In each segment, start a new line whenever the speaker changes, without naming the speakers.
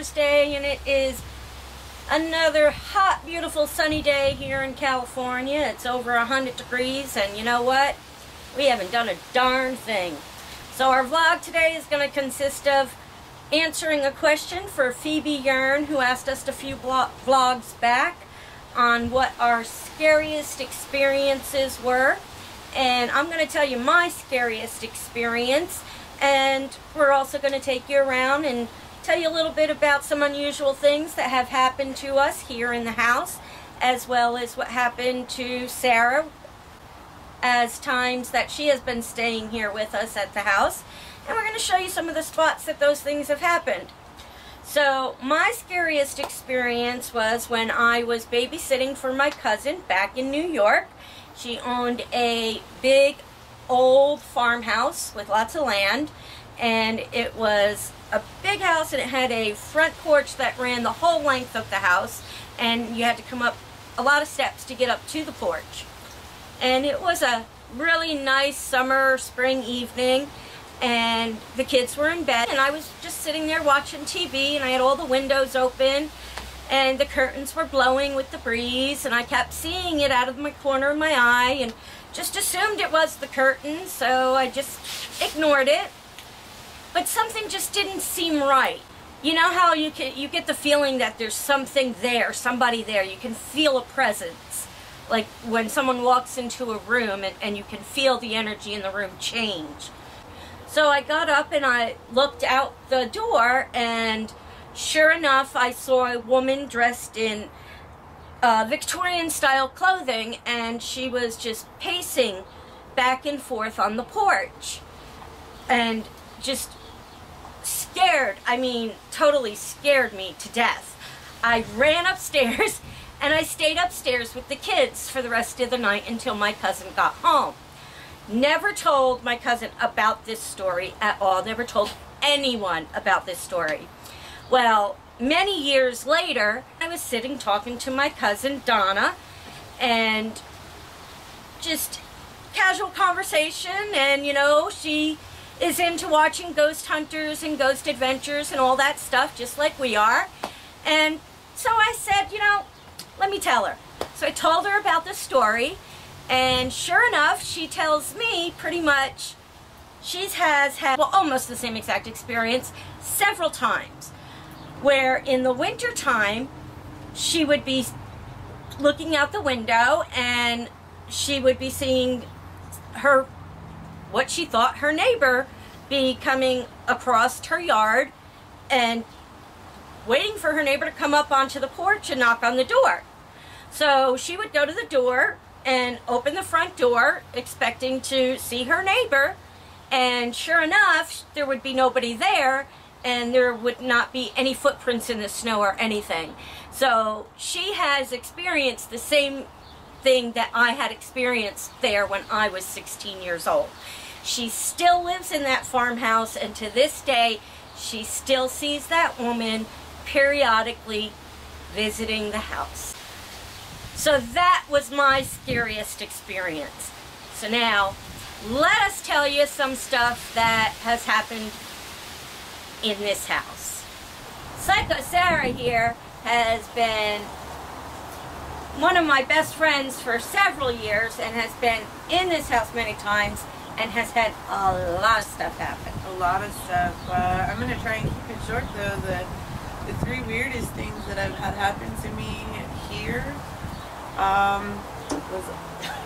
Thursday, and it is another hot, beautiful, sunny day here in California. It's over 100 degrees, and you know what? We haven't done a darn thing. So our vlog today is going to consist of answering a question for Phoebe Yearn, who asked us a few vlogs back on what our scariest experiences were. And I'm going to tell you my scariest experience, and we're also going to take you around and tell you a little bit about some unusual things that have happened to us here in the house, as well as what happened to Sarah as times that she has been staying here with us at the house. And we're going to show you some of the spots that those things have happened. So my scariest experience was when I was babysitting for my cousin back in New York. She owned a big old farmhouse with lots of land, and it was a big house, and it had a front porch that ran the whole length of the house, and you had to come up a lot of steps to get up to the porch. And it was a really nice summer, spring evening, and the kids were in bed, and I was just sitting there watching TV, and I had all the windows open, and the curtains were blowing with the breeze, and I kept seeing it out of the corner of my eye, and just assumed it was the curtains, so I just ignored it. But something just didn't seem right. You know how you get the feeling that there's something there, somebody there. You can feel a presence. Like when someone walks into a room and you can feel the energy in the room change. So I got up and I looked out the door, and sure enough, I saw a woman dressed in Victorian style clothing, and she was just pacing back and forth on the porch. And just scared, I mean, totally scared me to death. I ran upstairs, and I stayed upstairs with the kids for the rest of the night until my cousin got home. Never told my cousin about this story at all. Never told anyone about this story. Well, many years later, I was sitting talking to my cousin Donna, and just casual conversation, and you know, she is into watching ghost hunters and ghost adventures and all that stuff, just like we are. And so I said, you know, let me tell her. So I told her about the story, and sure enough, she tells me pretty much she has had, well, almost the same exact experience several times, where in the winter time she would be looking out the window and she would be seeing her, what she thought her neighbor, be coming across her yard and waiting for her neighbor to come up onto the porch and knock on the door. So she would go to the door and open the front door expecting to see her neighbor, and sure enough, there would be nobody there, and there would not be any footprints in the snow or anything. So she has experienced the same thing that I had experienced there when I was 16 years old. She still lives in that farmhouse, and to this day, she still sees that woman periodically visiting the house. So that was my scariest experience. So now, let us tell you some stuff that has happened in this house. Psycho Sarah here has been one of my best friends for several years, and has been in this house many times, and has had a lot of stuff happen.
A lot of stuff. I'm going to try and keep it short, though. The three weirdest things that I've had happen to me here was,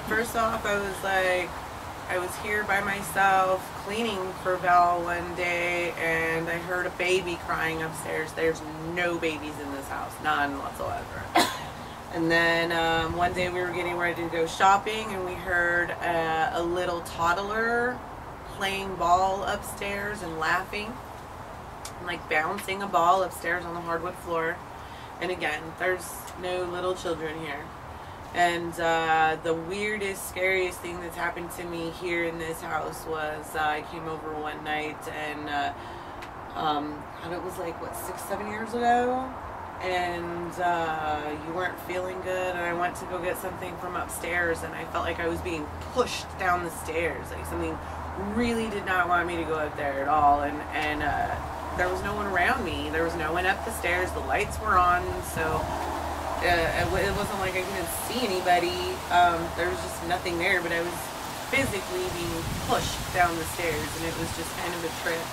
first off, I was here by myself cleaning for Val one day, and I heard a baby crying upstairs. There's no babies in this house, none whatsoever. And then one day we were getting ready to go shopping, and we heard a little toddler playing ball upstairs and laughing, and like bouncing a ball upstairs on the hardwood floor. And again, there's no little children here. And the weirdest, scariest thing that's happened to me here in this house was I came over one night, and it was like, what, 6-7 years ago? And you weren't feeling good, and I went to go get something from upstairs, and I felt like I was being pushed down the stairs. Like something really did not want me to go up there at all. And there was no one around me. There was no one up the stairs. The lights were on, so it wasn't like I couldn't see anybody. There was just nothing there, but I was physically being pushed down the stairs, and it was just kind of a trip.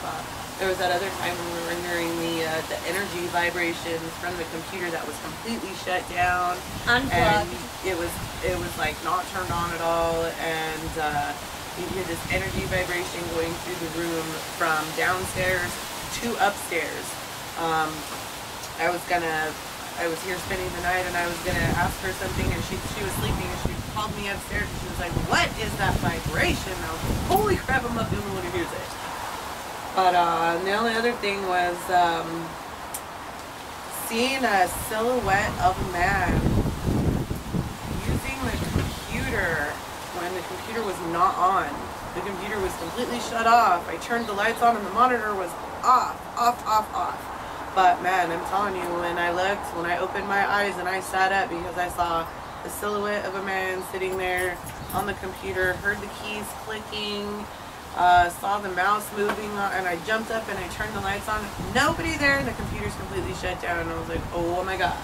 There was that other time when we were hearing the energy vibrations from the computer that was completely shut down,
unplugged,
and it was like not turned on at all, and you hear this energy vibration going through the room from downstairs to upstairs. I was here spending the night, and I was gonna ask her something, and she was sleeping, and she called me upstairs, and she was like, "What is that vibration?" And I was like, "Holy crap! I'm not the only one who hears it." But the only other thing was seeing a silhouette of a man using the computer when the computer was not on. The computer was completely shut off. I turned the lights on, and the monitor was off. But man, I'm telling you, when I opened my eyes and I sat up because I saw the silhouette of a man sitting there on the computer, heard the keys clicking, saw the mouse moving, and I jumped up and I turned the lights on. Nobody there, and the computer's completely shut down, and I was like, oh my god.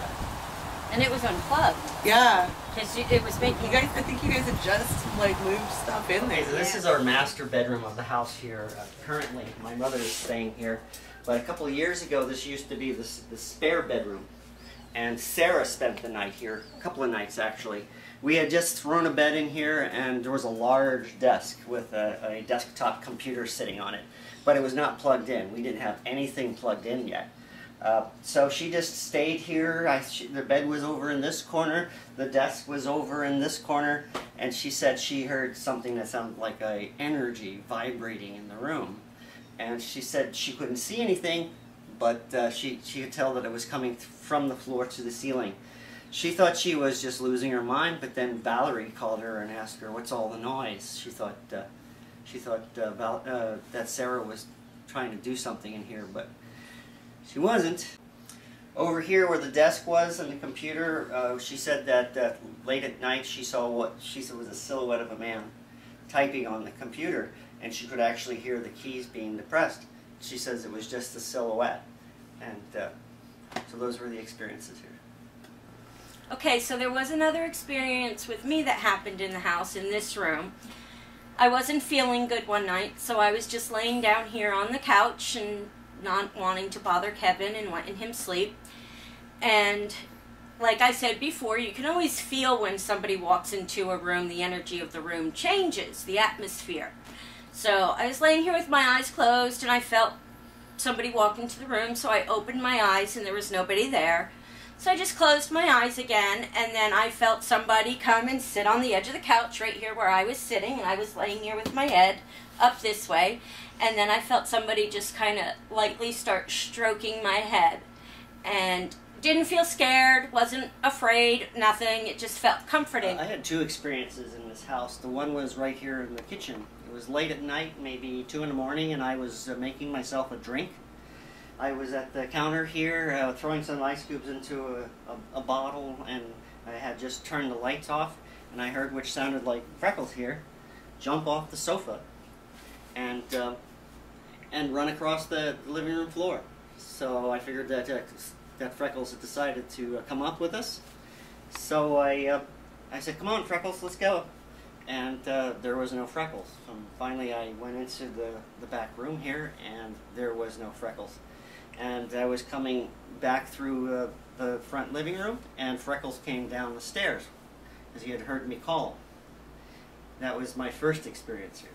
and it was unplugged.
Yeah.
Because it was making...
I think you guys had just, like, moved stuff in there.
Okay, so this is our master bedroom of the house here. Currently, my mother is staying here. But a couple of years ago, this used to be the spare bedroom. And Sarah spent the night here, a couple of nights actually. We had just thrown a bed in here, and there was a large desk with a desktop computer sitting on it. But it was not plugged in. We didn't have anything plugged in yet. So she just stayed here. The bed was over in this corner, the desk was over in this corner, and she said she heard something that sounded like an energy vibrating in the room. And she said she couldn't see anything, but she could tell that it was coming from the floor to the ceiling. She thought she was just losing her mind, but then Valerie called her and asked her, "What's all the noise?" She thought that Sarah was trying to do something in here, but she wasn't. Over here where the desk was and the computer, she said that late at night she saw what she said was a silhouette of a man typing on the computer, and she could actually hear the keys being depressed. She says it was just a silhouette, and so those were the experiences here.
Okay, so there was another experience with me that happened in the house in this room. I wasn't feeling good one night, so I was just laying down here on the couch and not wanting to bother Kevin and letting him sleep. And like I said before, you can always feel when somebody walks into a room, the energy of the room changes, the atmosphere. So I was laying here with my eyes closed, and I felt somebody walk into the room, so I opened my eyes and there was nobody there. So I just closed my eyes again, and then I felt somebody come and sit on the edge of the couch right here where I was sitting, and I was laying here with my head up this way, and then I felt somebody just kind of lightly start stroking my head, and didn't feel scared, wasn't afraid, nothing. It just felt comforting.
I had two experiences in this house. The one was right here in the kitchen. It was late at night, maybe 2 in the morning, and I was making myself a drink. I was at the counter here throwing some ice cubes into a bottle, and I had just turned the lights off, and I heard, which sounded like Freckles here, jump off the sofa and run across the living room floor. So I figured that Freckles had decided to come up with us. So I said, "Come on, Freckles, let's go." And there was no Freckles. Finally, I went into the back room here, and there was no Freckles. And I was coming back through the front living room, and Freckles came down the stairs, as he had heard me call. That was my first experience here.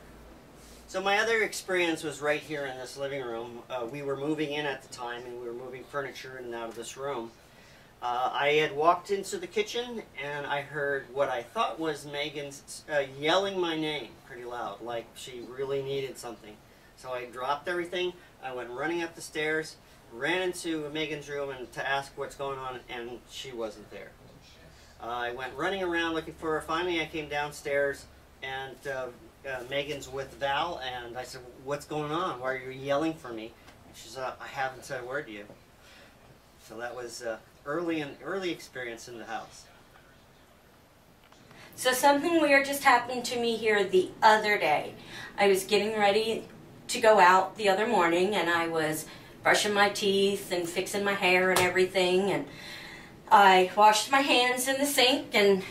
So my other experience was right here in this living room. We were moving in at the time, and we were moving furniture in and out of this room. I had walked into the kitchen, and I heard what I thought was Megan's yelling my name pretty loud, like she really needed something. So I dropped everything, I went running up the stairs, ran into Megan's room and to ask what's going on, and she wasn't there. I went running around looking for her. Finally, I came downstairs, and Megan's with Val, and I said, "What's going on? Why are you yelling for me?" And she said, "I haven't said a word to you." So that was early experience in the house.
So something weird just happened to me here the other day. I was getting ready to go out the other morning, and I was brushing my teeth and fixing my hair and everything, and I washed my hands in the sink and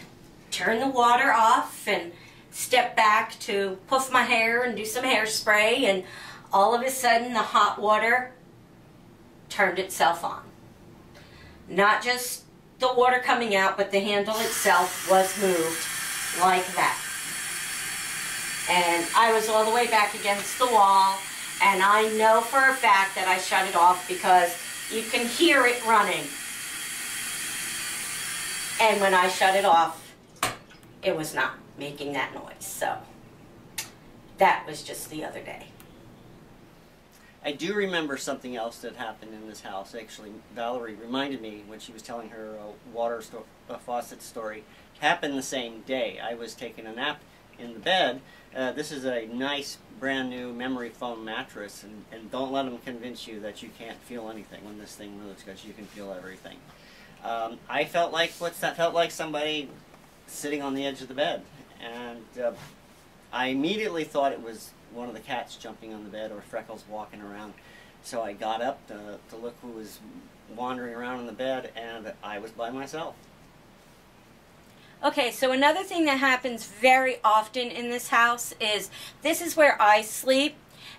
turned the water off and stepped back to puff my hair and do some hairspray, and all of a sudden the hot water turned itself on. Not just the water coming out, but the handle itself was moved like that. And I was all the way back against the wall, and I know for a fact that I shut it off because you can hear it running. And when I shut it off, it was not making that noise. So that was just the other day.
I do remember something else that happened in this house. Actually, Valerie reminded me when she was telling her faucet story. It happened the same day. I was taking a nap in the bed. This is a nice brand new memory foam mattress, and don't let them convince you that you can't feel anything when this thing moves, because you can feel everything. I felt like somebody sitting on the edge of the bed, and I immediately thought it was one of the cats jumping on the bed or Freckles walking around. So I got up to look who was wandering around in the bed, and I was by myself.
Okay, so another thing that happens very often in this house is, this is where I sleep,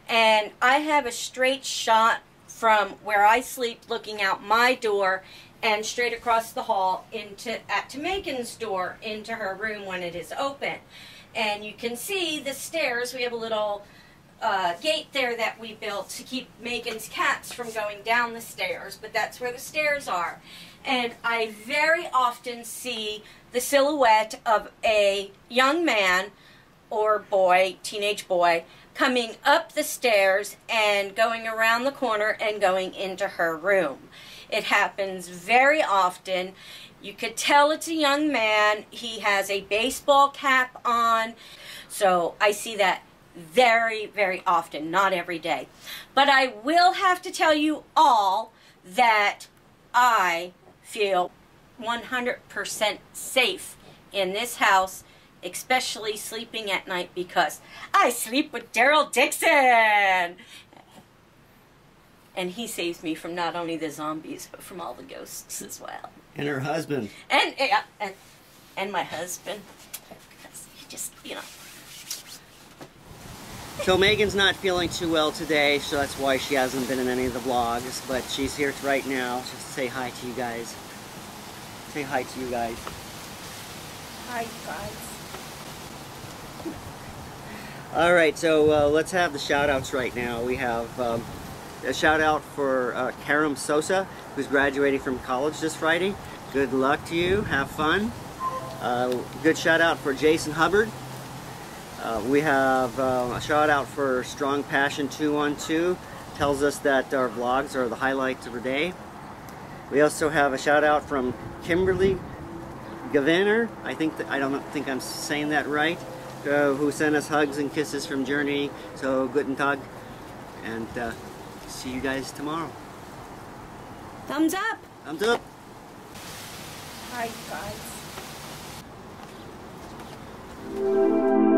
and I have a straight shot from where I sleep looking out my door and straight across the hall to Megan's door into her room when it is open. And you can see the stairs. We have a little gate there that we built to keep Megan's cats from going down the stairs, but that's where the stairs are. And I very often see the silhouette of a young man or boy, teenage boy, coming up the stairs and going around the corner and going into her room. It happens very often. You could tell it's a young man. He has a baseball cap on. So I see that very, very often, not every day. But I will have to tell you all that I feel 100% safe in this house, especially sleeping at night, because I sleep with Daryl Dixon. And he saves me from not only the zombies, but from all the ghosts as well.
And her husband.
And my husband. Because he just, you know.
So Megan's not feeling too well today, so that's why she hasn't been in any of the vlogs. But she's here right now just to say hi to you guys. Say hi to you guys.
Hi, guys.
Alright, so let's have the shout-outs right now. We have a shout-out for Karam Sosa, who's graduating from college this Friday. Good luck to you. Have fun. Good shout-out for Jason Hubbard. We have a shout-out for Strong Passion 212. Tells us that our vlogs are the highlights of our day. We also have a shout-out from Kimberly Gaviner. I don't think I'm saying that right. Who sent us hugs and kisses from Journey. So guten Tag, and see you guys tomorrow.
Thumbs up.
Thumbs up.
Hi, guys.